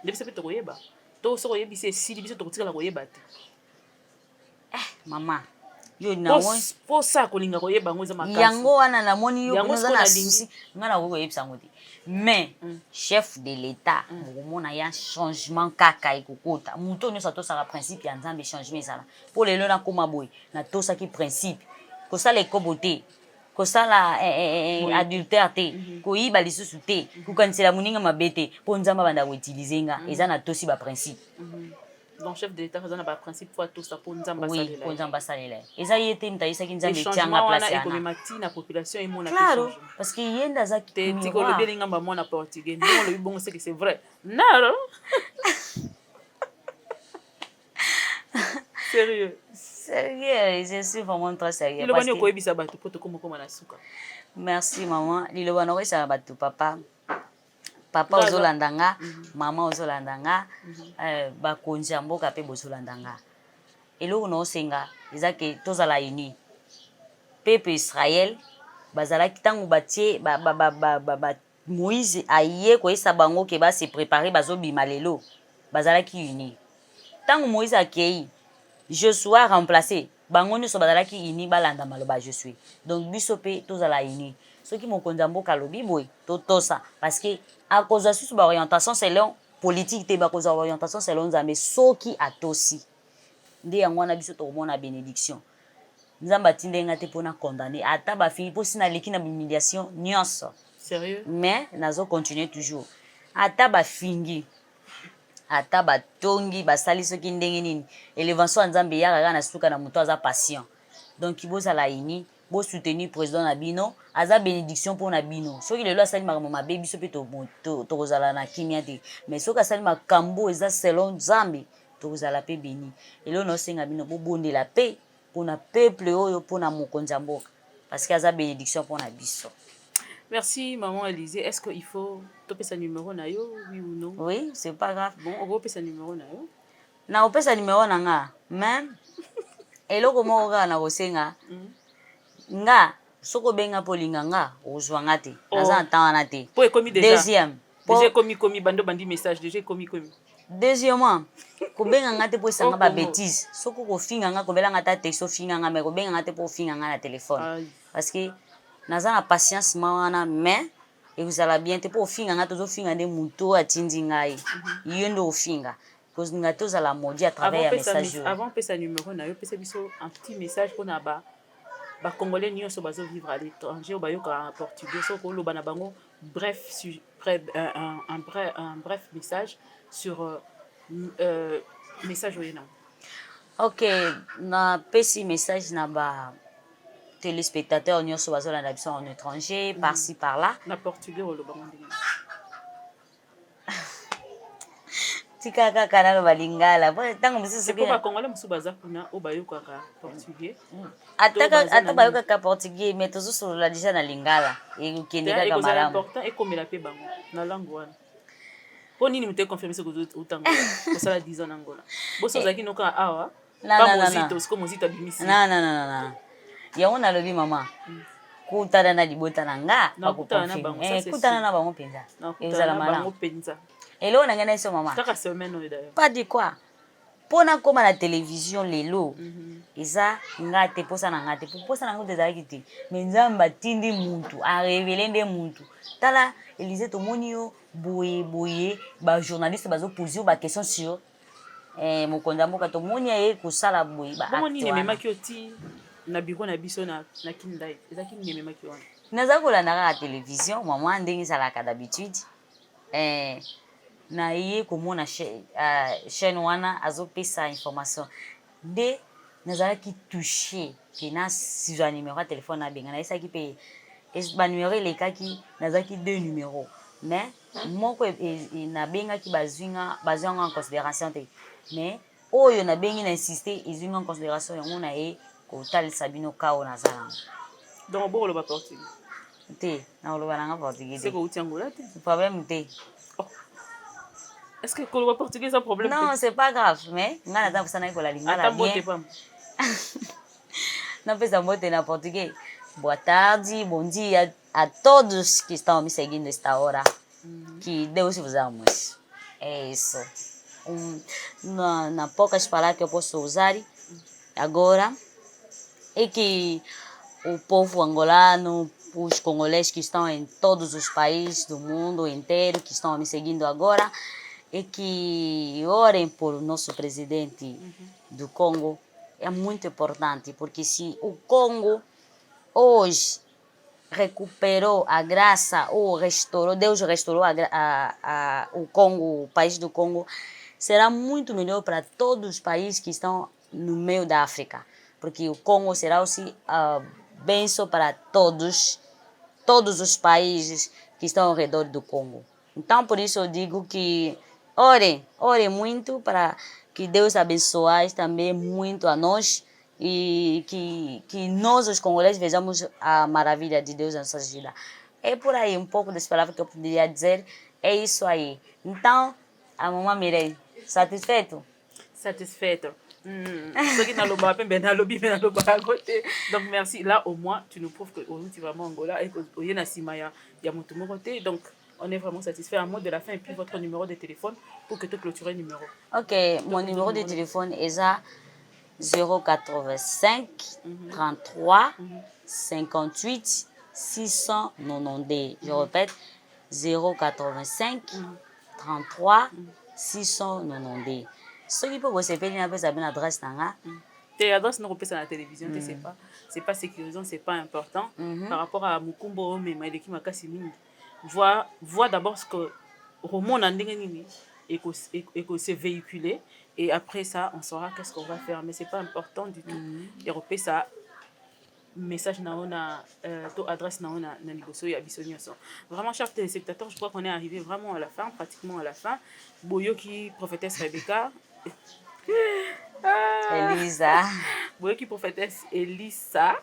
nde biso mpe tokoyeba to soki oyebisi esili biso tokotikala koyeba te mama yo po sa kolinga koyeba yango eza makasi yango wana namoni yo oza na susi nga nakoki koyebisa yango te mais chef de l'état okomona ya changement kaka ekokota moto oyo nyonso atosaka principe ya nzambe changement ezala mpo lelo nakóma boye natosaki principe kosala ekobo te kosala adultère te koyiba lisusu te kokanisela moninga mabe te mpo nzambe abanda koutilize nga eza natosi baprincipe donc chef de l'état aza na baprincipe fo atosa mpo nzambe asalela eza ye te mutu ayebisaki nzambe etianga place ekomema ntina population emona claro parce que ye nde aza tikolobi elingamba mwana portugais ndenge olobi bongo seke c'est vrai naro sérieux je suis vraiment très sérieux liloba nini okoyebisa bato mpo tokomokoma na suka merci maman liloba nakoyebisaka bato papa ozolanda nga mama ozolanda nga bakonzi ya mboka mpe bozolanda nga eloko naosenga eza ke tozala uni peuple israel bazalaki ntango batie moïse aye koyesa bango ke base prépare bazobima lelo bazalaki uni ntango moïse akei josua remplace bango nyonso bazalaki ini balanda maloba je suis donc biso mpe tozala ini soki mokonzi ya mboka alobi boye totosa parce que akozwa susu baorientation selon politique te bakozwa baorientation selon nzambe soki atosi nde yango wana biso tokomona bénédiction nzambe atindi nga te mpona condamné ata bafingi mpo sina leki na bihumiliation nyonso Sérieux? mais nazo continuer toujours ata bafingi ata batongi basali soki ndenge nini élévation ya nzambe eyaka kaka na suka na moto aza patient donc bozala ini bosoutenir président na bino aza bénédiction mpona bino soki lelo asali makambo mabe biso mpe tokozala na kimia te mais soki asali makambo eza selon nzambe tokozala mpe béni elelo naosenga bino bobondela mpe mpona peuple oyo mpona mokonzi ya mboka parce que aza bénédiction mpona biso. Merci, maman Élisée. Est-ce qu'il faut topper sa numéro na yo, oui ou non? Oui, c'est pas grave. Bon, on va topper sa numéro na yo. Na opesa numéro na nga, même eloko moko kaka na kosenga nga soko benga polinga nga ozwa nga te naza na temps wana te. Po ekomi déjà. Deuxième. Déjà ekomi bando bandi message déjà ekomi. Deuxièmement, kobenga nga te po esanga ba bêtise. Soko kofinga nga kobela nga ta texto finga nga mais kobenga nga te po finga nga na téléphone. Parce que naza na patience wana mais ekozala bien te po ofinga nga tozofinga nde moto atindi ngai yo nde ofinga cause nga tozala modi à travers ya message avant pesa numéro na yo pesa biso un petit message mpona bacongolais nyonso bazovivre à l'étranger oyo bayokaka en portugais soki oloba na bango un bref message sur message oyo na ok napesi message na ba téléspectateurs nyonso bazolanda biso en étranger par-ci par-là na portugais oloba ngo ndenge tika kaka naloba lingala ntango mosusu soki bacongolais mosusu baza kuna oyo bayokaka portugais ata bayokaka portugais mais tozosolola deja na lingala ekokende kaka malamu important ekomela mpe bango na langue wana mpo nini moto econfirme soki otangola kosala 10 ans na ngola boso ozalaki noka awa pa mozito siko mozito abimisi nananana yango nalobi mama kutana na libota na nga kutana na bango mpenza ezala malamu eloko na ngai na eso mama pas de quoi mpona koma na télévision lelo eza nga te posa na nga te posa na nga te ezalaki te mais nzambe atindi muntu arevele nde muntu tala Élisée tomoni yo boye bajournaliste bazopose yo baquestion sur mokonzi ya mboka tomoni aye kosala boye bomoni nememaki yo ti na biro na biso na kindai ezalaki nememaki wana naza kolanda kaka télévision mama ndenge ezalaka d'habitude na ye komona chaîne wana azopesa information nde nazalaki touché ke nasizwa numero ya telefone nabenga nayesaki mpe banumero elekaki nazalaki 2 numero mais moko nabengaki bazwinga en considération te mais oyo nabengi na insiste ezwinga en considération yango na ye kotalisa bino kao naza nango donc obokoloba portugais te nakoloba nanga portugais te sekouti angola te problème te. Est-ce que le portugais a un problème? Non, c'est pas grave, mais on a besoin de la lingala bien. Não pensa muito na português. Boa tarde, bom dia a todos que estão me seguindo nesta hora. Que Deus vos ame. É isso. Na poucas palavras que eu posso usar agora é que o povo angolano, os congolês que estão em todos os países do mundo inteiro, que estão me seguindo agora, é que orem por nosso presidente do Congo. É muito importante, porque se o Congo hoje recuperou a graça, ou restaurou, Deus restaurou o Congo, o país do Congo, será muito melhor para todos os países que estão no meio da África, porque o Congo será aussi bênção para todos os países que estão ao redor do Congo. Então, por isso eu digo que orem muito para que Deus abençoe também muito a nós e que nós, os congoleses, vejamos a maravilha de Deus na nossa vida. É por aí um pouco das palavras que eu poderia dizer. É isso aí. Então, a mamãe Mirei, satisfeito? Satisfeito. Donc merci. Là, au moins, tu nous prouves que tu vas en Angola et que tu es Simaya, il y a mon côté. Donc, on est vraiment satisfait. Un mot de la fin et puis votre numéro de téléphone pour que tu clôtures le numéro. Ok, mon numéro de téléphone est 085 33 58 690. Je répète, 085 33 690. Soki mpo bosepeli napesa bino adresse na nga. Tes adresses non représentent la télévision, c'est pas sécurisant, c'est pas important par rapport à Mukumbo mais Maïdeki Makasi Mingi. Vois d'abord ce que Roman a ndengeni et que c'est véhiculé et après ça on saura qu'est-ce qu'on va faire mais c'est pas important du tout. Et repé ça message na ona to adresse na ona na liboso ya biso nyonso. Vraiment chers téléspectateurs, je crois qu'on est arrivé vraiment à la fin, pratiquement à la fin. Boyoki prophétesse Rebecca Elisa. Boyoki prophétesse Elisa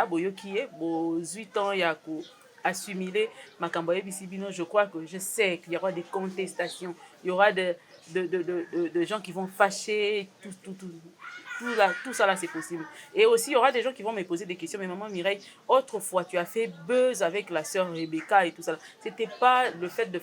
boyoki ye bo 8 ans ya ko assimiler makambo yebisi bino. Je crois que je sais qu'il y aura des contestations, il y aura de gens qui vont fâcher tout ça là c'est possible. Et aussi il y aura des gens qui vont me poser des questions. Mais maman Mireille, autrefois tu as fait buzz avec la sœur Rebecca et tout ça. C'était pas le fait de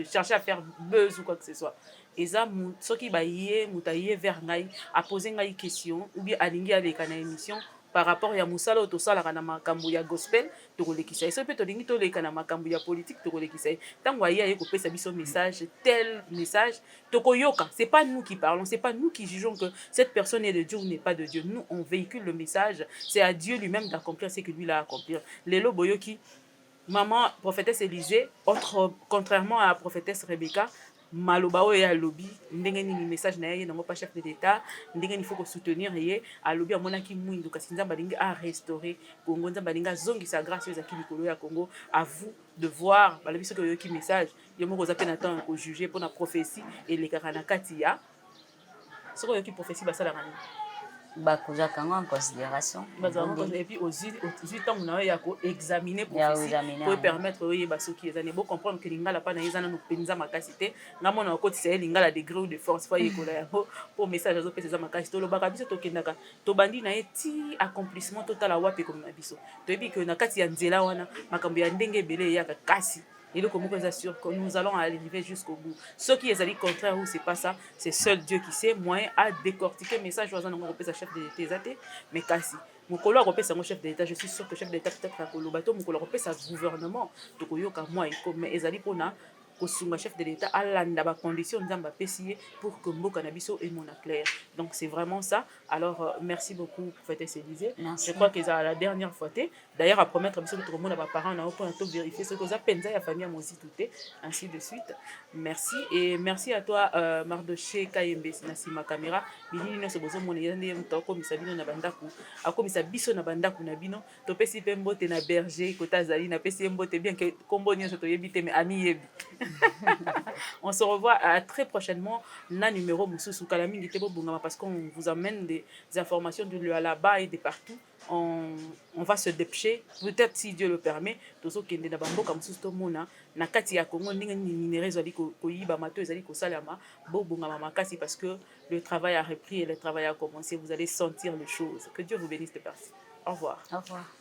chercher à faire buzz ou quoi que ce soit. Eza soki ba yé mutaye vers ngai a poser ngai question ou bien alingi aleka na émission par rapport ya musala to sala kana makambo ya gospel to kolekisa eso pe to lingi to leka na makambo ya politique to kolekisa tango aye ko pesa biso message tel message to koyoka. C'est pas nous qui parlons, c'est pas nous qui jugeons que cette personne est de Dieu ou n'est pas de Dieu. Nous on véhicule le message, c'est à Dieu lui-même d'accomplir ce que lui l'a accomplir. Lelo boyoki maman prophétesse Élisée, contrairement à la prophétesse Rebecca, maloba oyo ya lobby ndenge nini message na ye nango pa chef de l'état ndenge il faut ko soutenir ye a lobby amonaki mwindu kasi nzamba lingi a restaurer Congo, nzamba lingi zongisa grâce aux akili kolo ya Congo. À vous de voir balobi soki yoki message yo moko za pe na temps ko juger pour la prophétie et les kakana kati ya soko yoki prophétie basala ngani bakuzaka yango en considération et puis aussi ntango na yo ya koexamine prophétie po permettre oyeba soki eza ne bo comprendre que lingala mpa na ye eza nano mpenza makasi te nga mona okotisa ye lingala degré ou de force fo ayekola yango mpo message azopesa eza makasi tolobaka biso tokendaka tobandi na ye ti accomplissement totala wapi ekomema biso toyebi ke na kati ya nzela wana makambo ya ndenge ebele eyaka kasi. Et donc, comment est sûr que nous allons arriver jusqu'au bout. Ce qui est contraire ou c'est pas ça, c'est seul Dieu qui sait. Moyen à décortiquer le message, je vais vous chef de l'État, mais kasi. Mon collègue repère sa chef de l'État, je suis sûr que chef de l'État peut-être à Kolobato, mon collègue repère sa gouvernement. Donc, il y a moi, mais ezali pona kosunga chef de l'État alanda ba condition nzamba pesier pour que mboka na biso et mon clair. Donc c'est vraiment ça. Alors merci beaucoup prophétesse Élisée. Je crois que c'est la dernière fois. D'ailleurs à promettre biso tout le monde à parents na pour tout vérifier ce que ça penza ya famille mosi tout ainsi de suite. Merci et merci à toi Mardoché Kayembe na sima caméra. Bini no se bozo mona yande mtoko misabino na bandaku. Akomisa biso na bandaku na bino. To pesi pe mbote na berger kota zali na pesi mbote bien que kombo nyo to yebite mais ami yebi. On se revoit très prochainement na numéro Moussousou Kalamingite Bongama parce qu'on vous amène des informations de là-bas et de partout. On va se dépêcher, peut-être si Dieu le permet. Tozo kende na bamboka Moussousou to mona na kati ya Congo ndenge minéraux zali ko yiba mato ezali ko salama Bongama makasi parce que le travail a repris et le travail a commencé. Vous allez sentir les choses. Que Dieu vous bénisse de partout. Au revoir. Au revoir.